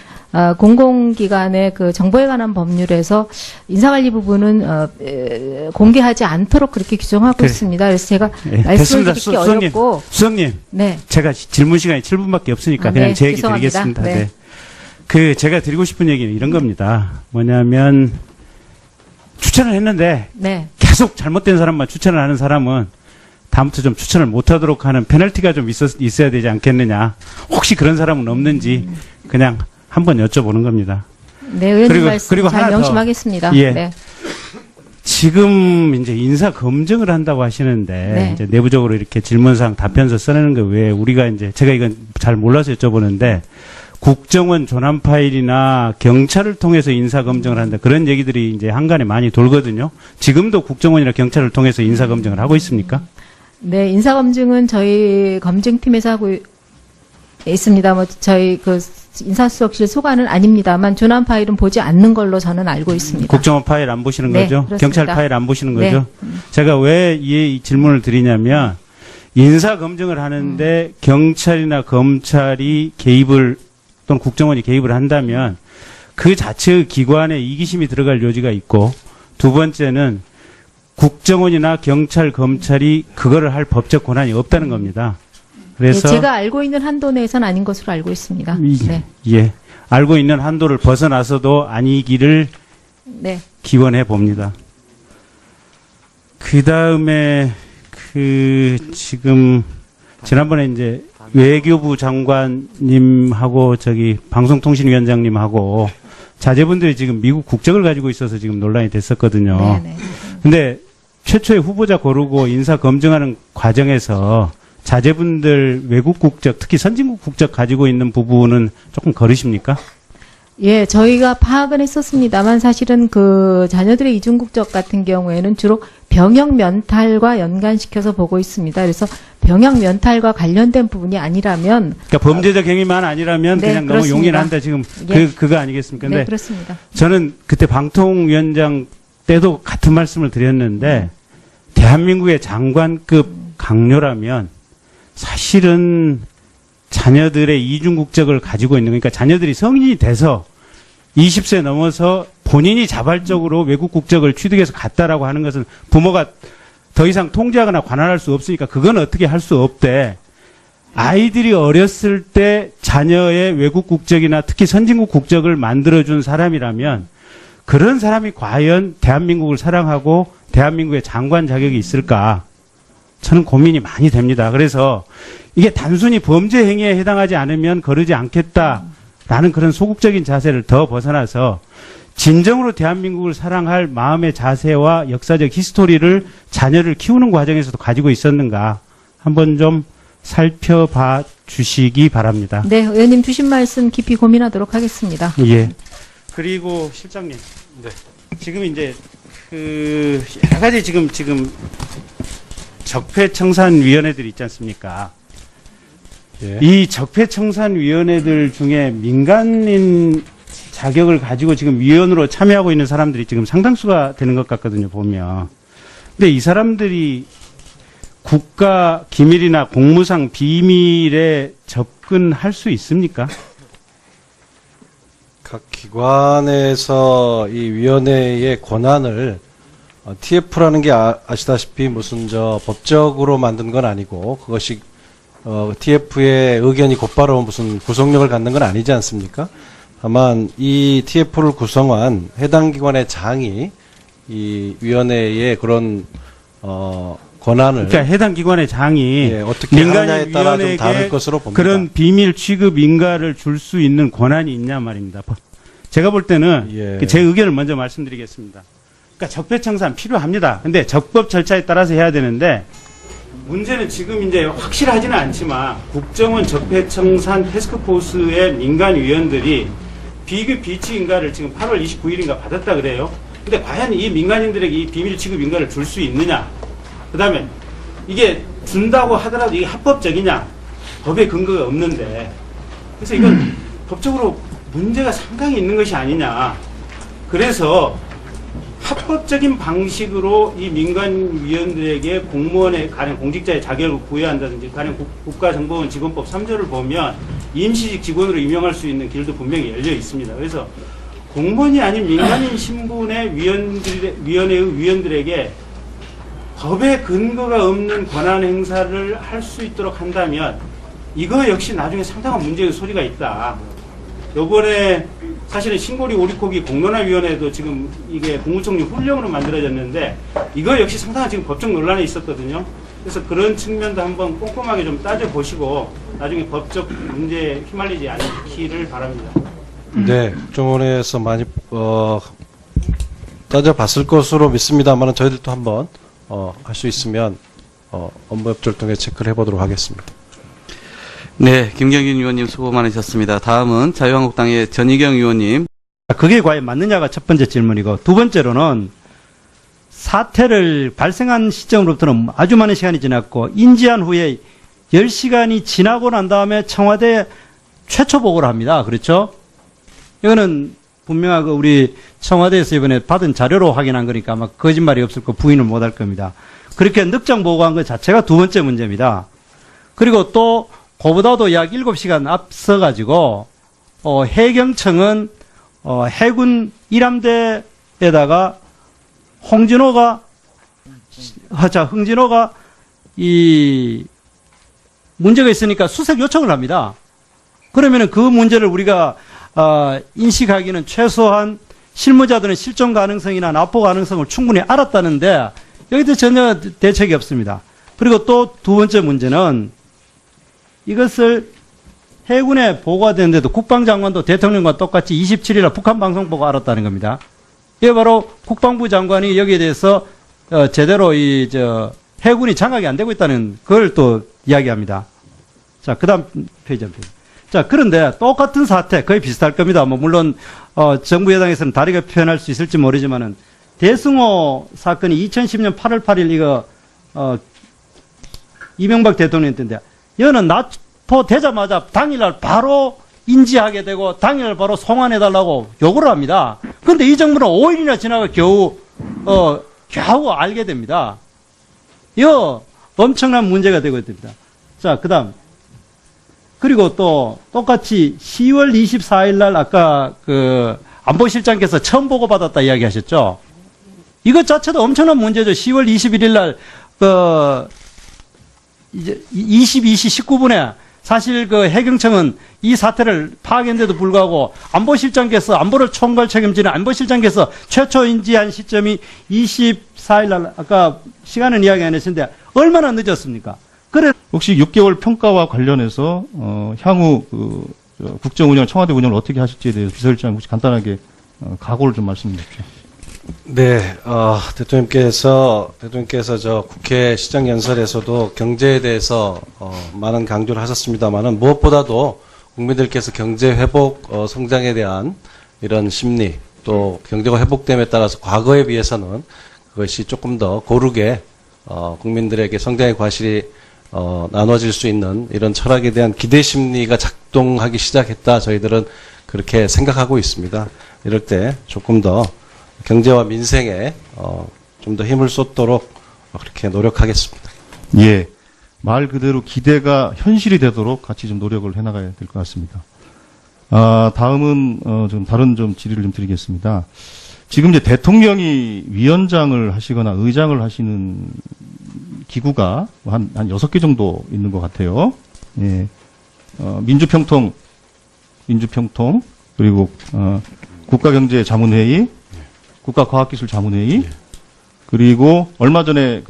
공공기관의 정보에 관한 법률에서 인사관리 부분은 공개하지 않도록 그렇게 규정하고 있습니다. 그래서 제가 말씀을 드리기 어렵고. 수석님, 네. 제가 질문 시간이 7분밖에 없으니까 그냥 제 얘기 드리겠습니다. 네. 제가 드리고 싶은 얘기는 이런 겁니다. 뭐냐면 추천을 했는데 계속 잘못된 사람만 추천을 하는 사람은 다음부터 좀 추천을 못하도록 하는 페널티가 좀 있어야 되지 않겠느냐. 혹시 그런 사람은 없는지 그냥 한번 여쭤보는 겁니다. 네, 의원님 말씀 잘 명심하겠습니다. 예. 네. 지금 이제 인사 검증을 한다고 하시는데 이제 내부적으로 이렇게 질문상 답변서 써내는 거 왜 우리가 이제 제가 이건 잘 몰라서 여쭤보는데 국정원 조남 파일이나 경찰을 통해서 인사 검증을 한다 그런 얘기들이 이제 한간에 많이 돌거든요. 지금도 국정원이나 경찰을 통해서 인사 검증을 하고 있습니까? 네, 인사 검증은 저희 검증팀에서 하고 있습니다. 저희 인사수석실 소관은 아닙니다만 조남 파일은 보지 않는 걸로 저는 알고 있습니다. 국정원 파일 안 보시는 거죠? 그렇습니다. 경찰 파일 안 보시는 네. 거죠? 제가 왜 이 질문을 드리냐면 인사 검증을 하는데 경찰이나 검찰이 개입을 또는 국정원이 개입을 한다면 그 자체의 기관에 이기심이 들어갈 여지가 있고, 두 번째는 국정원이나 경찰, 검찰이 그거를 할 법적 권한이 없다는 겁니다. 그래서 제가 알고 있는 한도 내에서는 아닌 것으로 알고 있습니다. 네. 예, 알고 있는 한도를 벗어나서도 아니기를 네. 기원해 봅니다. 그 다음에 지금 지난번에 이제 외교부 장관님하고 방송통신위원장님하고 자제분들이 지금 미국 국적을 가지고 있어서 지금 논란이 됐었거든요. 네. 근데 최초의 후보자 고르고 인사 검증하는 과정에서 자제분들 외국 국적, 특히 선진국 국적 가지고 있는 부분은 조금 거르십니까? 예, 저희가 파악은 했었습니다만 사실은 그 자녀들의 이중국적 같은 경우에는 주로 병역 면탈과 연관시켜서 보고 있습니다. 그래서 병역 면탈과 관련된 부분이 아니라면 그러니까 범죄적 행위만 아니라면 네, 그냥 너무 그렇습니다. 용인한다 지금 예. 그거 아니겠습니까? 근데 네, 그렇습니다. 저는 그때 방통위원장 때도 같은 말씀을 드렸는데 대한민국의 장관급 강요라면 사실은 자녀들의 이중국적을 가지고 있는, 그러니까 자녀들이 성인이 돼서 20세 넘어서 본인이 자발적으로 외국 국적을 취득해서 갔다라고 하는 것은 부모가 더 이상 통제하거나 관할할 수 없으니까 그건 어떻게 할 수 없대. 아이들이 어렸을 때 자녀의 외국 국적이나 특히 선진국 국적을 만들어준 사람이라면 그런 사람이 과연 대한민국을 사랑하고 대한민국의 장관 자격이 있을까? 저는 고민이 많이 됩니다. 그래서 이게 단순히 범죄 행위에 해당하지 않으면 거르지 않겠다라는 그런 소극적인 자세를 더 벗어나서 진정으로 대한민국을 사랑할 마음의 자세와 역사적 히스토리를 자녀를 키우는 과정에서도 가지고 있었는가 한번 좀 살펴봐 주시기 바랍니다. 네, 의원님 주신 말씀 깊이 고민하도록 하겠습니다. 예. 그리고 실장님, 지금 이제 여러 가지 지금 적폐청산위원회들 있지 않습니까? 예. 이 적폐청산위원회들 중에 민간인 자격을 가지고 지금 위원으로 참여하고 있는 사람들이 지금 상당수가 되는 것 같거든요, 보면. 근데 이 사람들이 국가 기밀이나 공무상 비밀에 접근할 수 있습니까? 각 기관에서 이 위원회의 권한을 TF라는 게 아시다시피 무슨 법적으로 만든 건 아니고 그것이 TF의 의견이 곧바로 무슨 구속력을 갖는 건 아니지 않습니까? 다만 이 TF를 구성한 해당 기관의 장이 이 위원회의 그런 권한을 그러니까 해당 기관의 장이 어떻게 하느냐에 따라 좀 다를 것으로 봅니다. 그런 비밀 취급 인가를 줄 수 있는 권한이 있냐 말입니다. 제가 볼 때는 제 의견을 먼저 말씀드리겠습니다. 그러니까 적폐청산 필요합니다. 근데 적법 절차에 따라서 해야 되는데 문제는 지금 이제 확실하지는 않지만 국정원 적폐청산 태스크포스의 민간위원들이 비급 비치 인가를 지금 8월 29일인가 받았다 그래요. 근데 과연 이 민간인들에게 이 비밀 취급 인가를 줄 수 있느냐? 그 다음에 이게 준다고 하더라도 이게 합법적이냐? 법에 근거가 없는데. 그래서 이건 법적으로 문제가 상당히 있는 것이 아니냐. 그래서 합법적인 방식으로 이 민간위원들에게 공무원에 관한 공직자의 자격을 부여한다든지 관련 국가정보원 직원법 3조를 보면 임시직 직원으로 임명할 수 있는 길도 분명히 열려 있습니다. 그래서 공무원이 아닌 민간인 신분의 위원회의 위원들에게 법에 근거가 없는 권한 행사를 할 수 있도록 한다면 이거 역시 나중에 상당한 문제의 소리가 있다. 요번에 사실은 신고리 오리코기 공론화위원회도 지금 이게 국무총리 훈령으로 만들어졌는데 이거 역시 상당한 지금 법적 논란이 있었거든요. 그래서 그런 측면도 한번 꼼꼼하게 좀 따져보시고 나중에 법적 문제에 휘말리지 않기를 바랍니다. 네, 국정원에서 많이 따져봤을 것으로 믿습니다만 저희들도 한번 할 수 있으면 업무협조를 통해 체크를 해보도록 하겠습니다. 네, 김경진 의원님 수고 많으셨습니다. 다음은 자유한국당의 전희경 의원님. 그게 과연 맞느냐가 첫 번째 질문이고, 두 번째로는 사태를 발생한 시점으로부터는 아주 많은 시간이 지났고 인지한 후에 10시간이 지나고 난 다음에 청와대에 최초 보고를 합니다. 그렇죠? 이거는 분명하게 우리 청와대에서 이번에 받은 자료로 확인한 거니까 아마 거짓말이 없을 거 부인을 못할 겁니다. 그렇게 늑장 보고한 것 자체가 두 번째 문제입니다. 그리고 또 그보다도 약 7시간 앞서가지고 해경청은 해군 1함대에다가 흥진호가 이 문제가 있으니까 수색 요청을 합니다. 그러면은 그 문제를 우리가 인식하기는 최소한 실무자들은 실종 가능성이나 납포 가능성을 충분히 알았다는데 여기도 전혀 대책이 없습니다. 그리고 또 두 번째 문제는 이것을 해군에 보고가 됐는데도 국방장관도 대통령과 똑같이 27일날 북한 방송 보고 알았다는 겁니다. 이게 바로 국방부 장관이 여기에 대해서 제대로 해군이 장악이 안 되고 있다는 걸 또 이야기합니다. 자, 그 다음 페이지. 자, 그런데 똑같은 사태, 거의 비슷할 겁니다. 뭐, 물론, 정부 여당에서는 다르게 표현할 수 있을지 모르지만은, 대승호 사건이 2010년 8월 8일 이거, 이명박 대통령 때인데, 여는 납포 되자마자 당일날 바로 인지하게 되고, 당일날 바로 송환해달라고 요구를 합니다. 그런데 이 정부는 5일이나 지나가 겨우 알게 됩니다. 이거 엄청난 문제가 되고 있습니다. 자, 그 다음. 그리고 또 똑같이 10월 24일 날 아까 안보실장께서 처음 보고받았다 이야기 하셨죠? 이것 자체도 엄청난 문제죠. 10월 21일 날 이제 22시 19분에 사실 해경청은 이 사태를 파악했는데도 불구하고 안보실장께서 안보를 총괄 책임지는 안보실장께서 최초 인지한 시점이 24일 날 아까 시간은 이야기 안 했는데 얼마나 늦었습니까? 그래 혹시 6개월 평가와 관련해서 향후 국정 운영, 청와대 운영을 어떻게 하실지에 대해서 비서실장 혹시 간단하게 각오를 좀 말씀해 주십시오. 네, 대통령께서 저 국회 시정연설에서도 경제에 대해서 많은 강조를 하셨습니다만은 무엇보다도 국민들께서 경제 회복, 성장에 대한 이런 심리 또 경제가 회복됨에 따라서 과거에 비해서는 그것이 조금 더 고르게 국민들에게 성장의 과실이 나눠질 수 있는 이런 철학에 대한 기대 심리가 작동하기 시작했다. 저희들은 그렇게 생각하고 있습니다. 이럴 때 조금 더 경제와 민생에 좀 더 힘을 쏟도록 그렇게 노력하겠습니다. 예. 말 그대로 기대가 현실이 되도록 같이 좀 노력을 해나가야 될 것 같습니다. 다음은 좀 다른 좀 질의를 좀 드리겠습니다. 지금 이제 대통령이 위원장을 하시거나 의장을 하시는 기구가 한 6개 정도 있는 것 같아요. 예. 민주평통, 그리고, 국가경제자문회의, 국가과학기술자문회의, 그리고 얼마 전에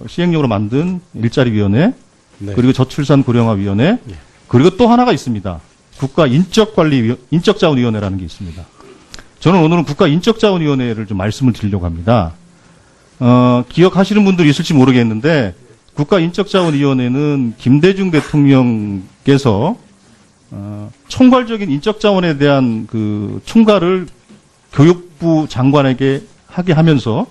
시행령으로 만든 일자리위원회, 네. 그리고 저출산고령화위원회, 그리고 또 하나가 있습니다. 인적자원위원회라는 게 있습니다. 저는 오늘은 국가인적자원위원회를 좀 말씀을 드리려고 합니다. 기억하시는 분들이 있을지 모르겠는데, 국가인적자원위원회는 김대중 대통령께서, 총괄적인 인적자원에 대한 총괄을 교육부 장관에게 하게 하면서,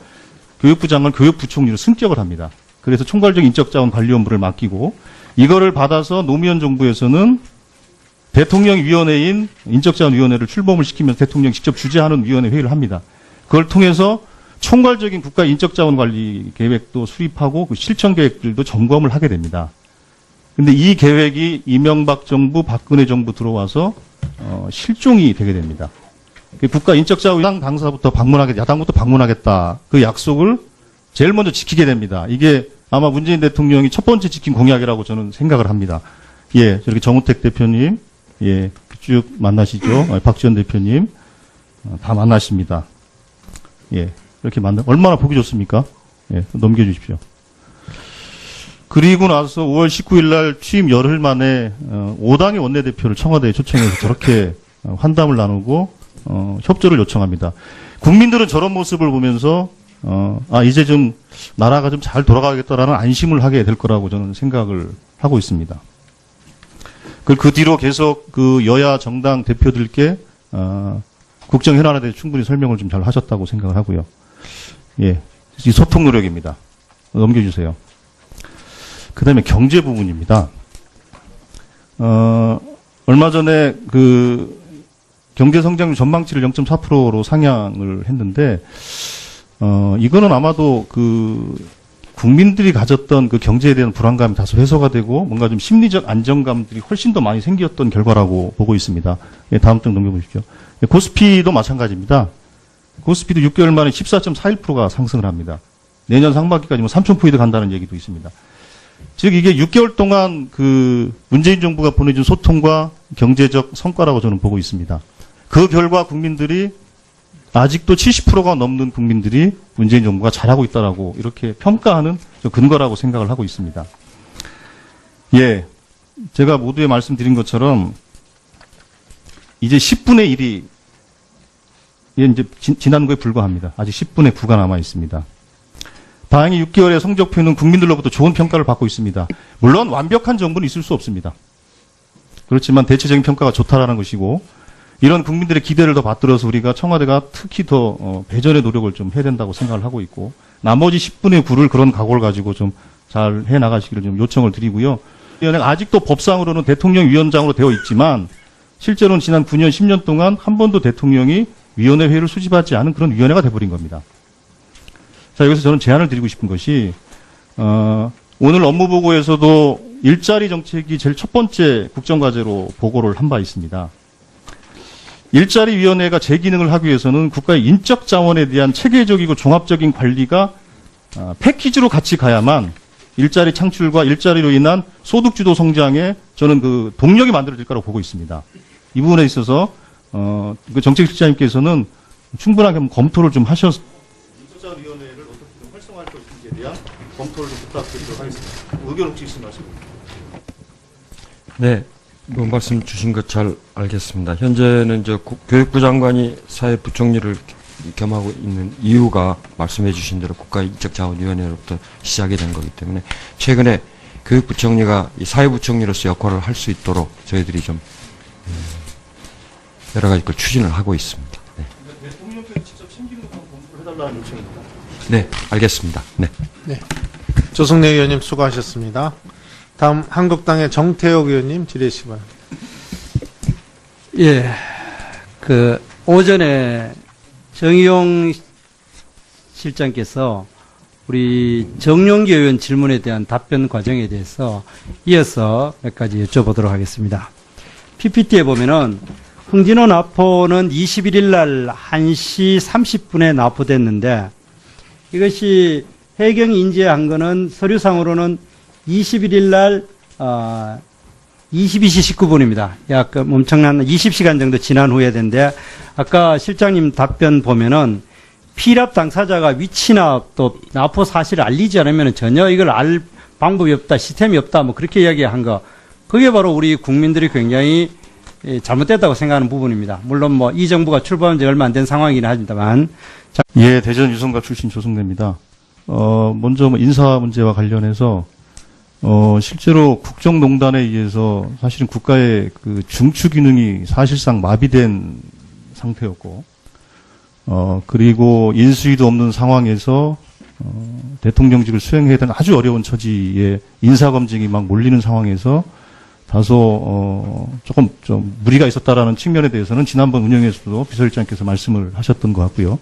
교육부 장관 교육부총리로 승격을 합니다. 그래서 총괄적인 인적자원 관리 업무를 맡기고, 이거를 받아서 노무현 정부에서는 대통령 위원회인 인적자원위원회를 출범을 시키면서 대통령이 직접 주재하는 위원회 회의를 합니다. 그걸 통해서 총괄적인 국가 인적자원 관리 계획도 수립하고 그 실천 계획들도 점검을 하게 됩니다. 근데 이 계획이 이명박 정부, 박근혜 정부 들어와서 실종이 되게 됩니다. 국가 인적자원 당사부터 야당부터 방문하겠다. 그 약속을 제일 먼저 지키게 됩니다. 이게 아마 문재인 대통령이 첫 번째 지킨 공약이라고 저는 생각을 합니다. 예, 저렇게 정우택 대표님, 예, 쭉 만나시죠. 박지원 대표님, 다 만나십니다. 예, 이렇게 얼마나 보기 좋습니까? 예, 넘겨주십시오. 그리고 나서 5월 19일 날 취임 열흘 만에 5당의 원내대표를 청와대에 초청해서 저렇게 환담을 나누고 협조를 요청합니다. 국민들은 저런 모습을 보면서 이제 좀 나라가 좀 잘 돌아가겠다라는 안심을 하게 될 거라고 저는 생각을 하고 있습니다. 그 뒤로 계속 여야 정당 대표들께 국정 현안에 대해 충분히 설명을 좀 잘 하셨다고 생각을 하고요. 예, 이 소통 노력입니다. 넘겨주세요. 그 다음에 경제 부분입니다. 얼마 전에 경제 성장률 전망치를 0.4%로 상향을 했는데, 이거는 아마도 국민들이 가졌던 그 경제에 대한 불안감이 다소 해소가 되고 뭔가 좀 심리적 안정감들이 훨씬 더 많이 생겼던 결과라고 보고 있습니다. 예, 다음 장 넘겨보십시오. 예, 코스피도 마찬가지입니다. 코스피도 6개월 만에 14.41%가 상승을 합니다. 내년 상반기까지 뭐 3,000포인트 간다는 얘기도 있습니다. 즉 이게 6개월 동안 그 문재인 정부가 보내준 소통과 경제적 성과라고 저는 보고 있습니다. 그 결과 국민들이 아직도 70%가 넘는 국민들이 문재인 정부가 잘하고 있다라고 이렇게 평가하는 근거라고 생각을 하고 있습니다. 예, 제가 모두에 말씀드린 것처럼 이제 10분의 1이 이제 지난 거에 불과합니다. 아직 10분의 9가 남아 있습니다. 다행히 6개월의 성적표는 국민들로부터 좋은 평가를 받고 있습니다. 물론 완벽한 정부는 있을 수 없습니다. 그렇지만 대체적인 평가가 좋다라는 것이고 이런 국민들의 기대를 더 받들어서 우리가 청와대가 특히 더 배전의 노력을 좀 해야 된다고 생각을 하고 있고 나머지 10분의 9를 그런 각오를 가지고 좀 잘 해나가시기를 좀 요청을 드리고요. 위원회가 아직도 법상으로는 대통령 위원장으로 되어 있지만 실제로는 지난 9년, 10년 동안 한 번도 대통령이 위원회 회의를 수집하지 않은 그런 위원회가 돼버린 겁니다. 자, 여기서 저는 제안을 드리고 싶은 것이 오늘 업무보고에서도 일자리 정책이 제일 첫 번째 국정과제로 보고를 한 바 있습니다. 일자리위원회가 제 기능을 하기 위해서는 국가의 인적 자원에 대한 체계적이고 종합적인 관리가 패키지로 같이 가야만 일자리 창출과 일자리로 인한 소득주도 성장에 저는 그 동력이 만들어질 거라고 보고 있습니다. 이 부분에 있어서 그 정책실장님께서는 충분하게 한번 검토를 좀 하셔서 인적자원위원회를 어떻게 좀 활성화할 것인지에 대한 검토를 좀 부탁드리도록 하겠습니다. 의견 혹시 있으면 말씀해 주세요. 네, 뭐 말씀 주신 것 잘 알겠습니다. 현재는 교육부 장관이 사회부총리를 겸하고 있는 이유가 말씀해 주신 대로 국가인적자원위원회로부터 시작이 된 거기 때문에 최근에 교육부총리가 이 사회부총리로서 역할을 할 수 있도록 저희들이 좀 여러 가지 걸 추진을 하고 있습니다. 네. 대통령께서 직접 챙기는 것만 검토를 해달라는 요청입니다. 네, 알겠습니다. 네. 네. 조승래 의원님 수고하셨습니다. 다음 한국당의 정태욱 의원님 질의해 바랍니다. 예, 그 오전에 정의용 실장께서 우리 정용기 의원 질문에 대한 답변 과정에 대해서 이어서 몇 가지 여쭤보도록 하겠습니다. PPT에 보면은 흥진호 납포는 21일 날 1시 30분에 납포됐는데 이것이 해경이 인지한 거는 서류상으로는 21일 날 22시 19분입니다. 약 엄청난 20시간 정도 지난 후에 된데 아까 실장님 답변 보면은 피랍 당사자가 위치나 또 납포 사실을 알리지 않으면 전혀 이걸 알 방법이 없다, 시스템이 없다, 뭐 그렇게 이야기한 거. 그게 바로 우리 국민들이 굉장히 잘못됐다고 생각하는 부분입니다. 물론 뭐 이 정부가 출범한 지 얼마 안 된 상황이긴 합니다만. 예, 대전 유성갑 출신 조승래입니다. 먼저 뭐 인사 문제와 관련해서 실제로 국정농단에 의해서 사실은 국가의 그 중추 기능이 사실상 마비된 상태였고, 그리고 인수위도 없는 상황에서 대통령직을 수행해야 되는 아주 어려운 처지에 인사검증이 막 몰리는 상황에서 다소 조금 좀 무리가 있었다라는 측면에 대해서는 지난번 운영에서도 비서실장께서 말씀을 하셨던 것 같고요.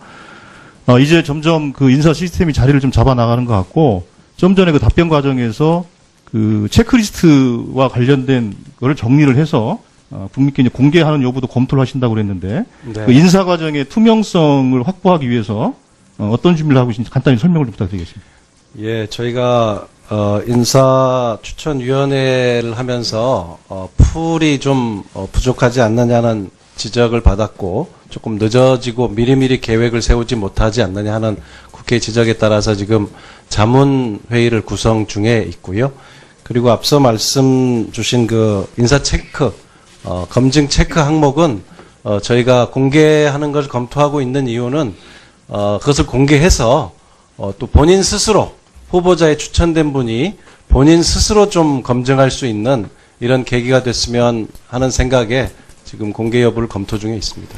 이제 점점 그 인사 시스템이 자리를 좀 잡아 나가는 것 같고, 좀 전에 그 답변 과정에서 그 체크리스트와 관련된 거를 정리를 해서 국민께 이제 공개하는 여부도 검토를 하신다고 그랬는데, 네. 그 인사 과정의 투명성을 확보하기 위해서 어떤 준비를 하고 계신지 간단히 설명을 좀 부탁드리겠습니다. 예, 저희가 인사추천위원회를 하면서 풀이 좀 부족하지 않느냐는 지적을 받았고 조금 늦어지고 미리미리 계획을 세우지 못하지 않느냐 하는 국회 지적에 따라서 지금 자문회의를 구성 중에 있고요. 그리고 앞서 말씀 주신 그 인사 체크, 검증 체크 항목은 저희가 공개하는 것을 검토하고 있는 이유는 그것을 공개해서 또 본인 스스로 후보자에 추천된 분이 본인 스스로 좀 검증할 수 있는 이런 계기가 됐으면 하는 생각에 지금 공개 여부를 검토 중에 있습니다.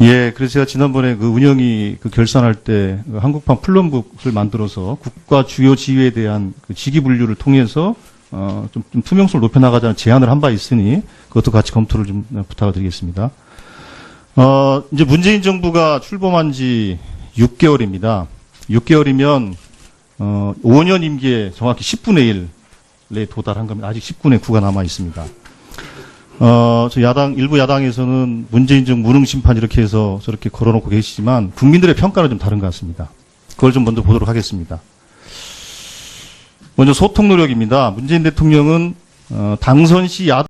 예, 그래서 제가 지난번에 그 운영이 그 결산할 때 그 한국판 플럼북을 만들어서 국가 주요 지위에 대한 그 직위 분류를 통해서 좀 투명성을 높여나가자는 제안을 한 바 있으니 그것도 같이 검토를 좀 부탁을 드리겠습니다. 이제 문재인 정부가 출범한 지 6개월입니다. 6개월이면 5년 임기에 정확히 10분의 1에 도달한 겁니다. 아직 10분의 9가 남아 있습니다. 일부 야당에서는 문재인적 무능 심판 이렇게 해서 저렇게 걸어놓고 계시지만 국민들의 평가는 좀 다른 것 같습니다. 그걸 좀 먼저 보도록 하겠습니다. 먼저 소통 노력입니다. 문재인 대통령은 당선 시 야당